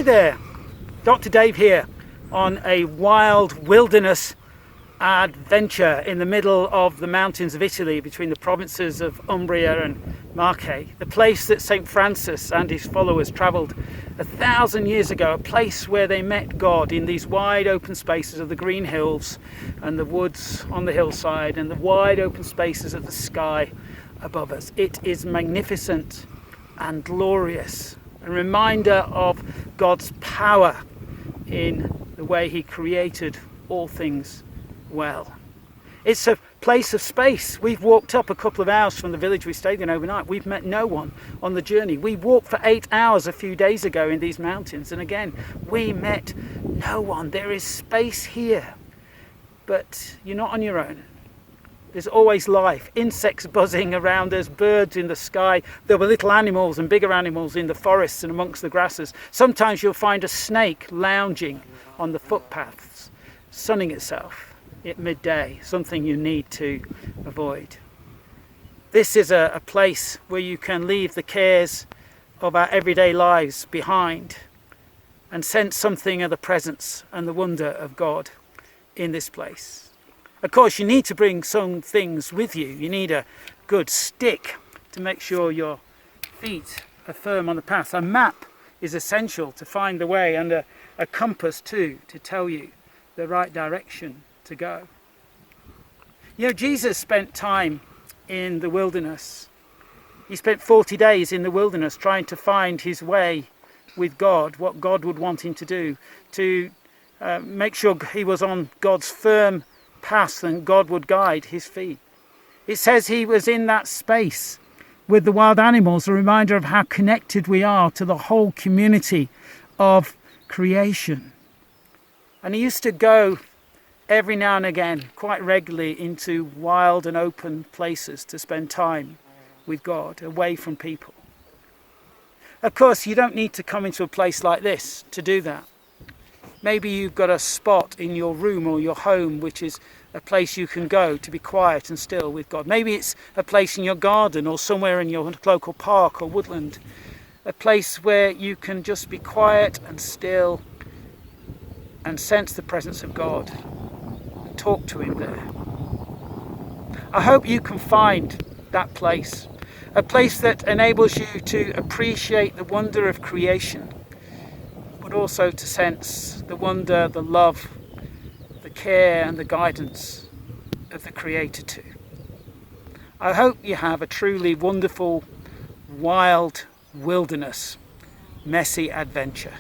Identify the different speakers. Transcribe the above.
Speaker 1: Hey there, Dr Dave here on a wild wilderness adventure in the middle of the mountains of Italy between the provinces of Umbria and Marche, the place that St. Francis and his followers travelled 1,000 years ago, a place where they met God in these wide open spaces of the green hills and the woods on the hillside and the wide open spaces of the sky above us. It is magnificent and glorious, a reminder of God's power in the way he created all things well. It's a place of space. We've walked up a couple of hours from the village we stayed in overnight. We've met no one on the journey. We walked for 8 hours a few days ago in these mountains, and again we met no one. There is space here, but you're not on your own. There's always life, insects buzzing around us, birds in the sky. There were little animals and bigger animals in the forests and amongst the grasses. Sometimes you'll find a snake lounging on the footpaths, sunning itself at midday, something you need to avoid. This is a place where you can leave the cares of our everyday lives behind and sense something of the presence and the wonder of God in this place. Of course, you need to bring some things with you. You need a good stick to make sure your feet are firm on the path. A map is essential to find the way, and a compass too, to tell you the right direction to go. You know, Jesus spent time in the wilderness. He spent 40 days in the wilderness trying to find his way with God, what God would want him to do, to make sure he was on God's firm path and God would guide his feet. It says he was in that space with the wild animals, a reminder of how connected we are to the whole community of creation. And he used to go every now and again, quite regularly, into wild and open places to spend time with God, away from people. Of course, you don't need to come into a place like this to do that. Maybe you've got a spot in your room or your home which is a place you can go to be quiet and still with God. Maybe it's a place in your garden or somewhere in your local park or woodland, a place where you can just be quiet and still and sense the presence of God and talk to him there. I hope you can find that place, a place that enables you to appreciate the wonder of creation, but also to sense the wonder, the love, the care and the guidance of the Creator too. I hope you have a truly wonderful, wild, wilderness, messy adventure.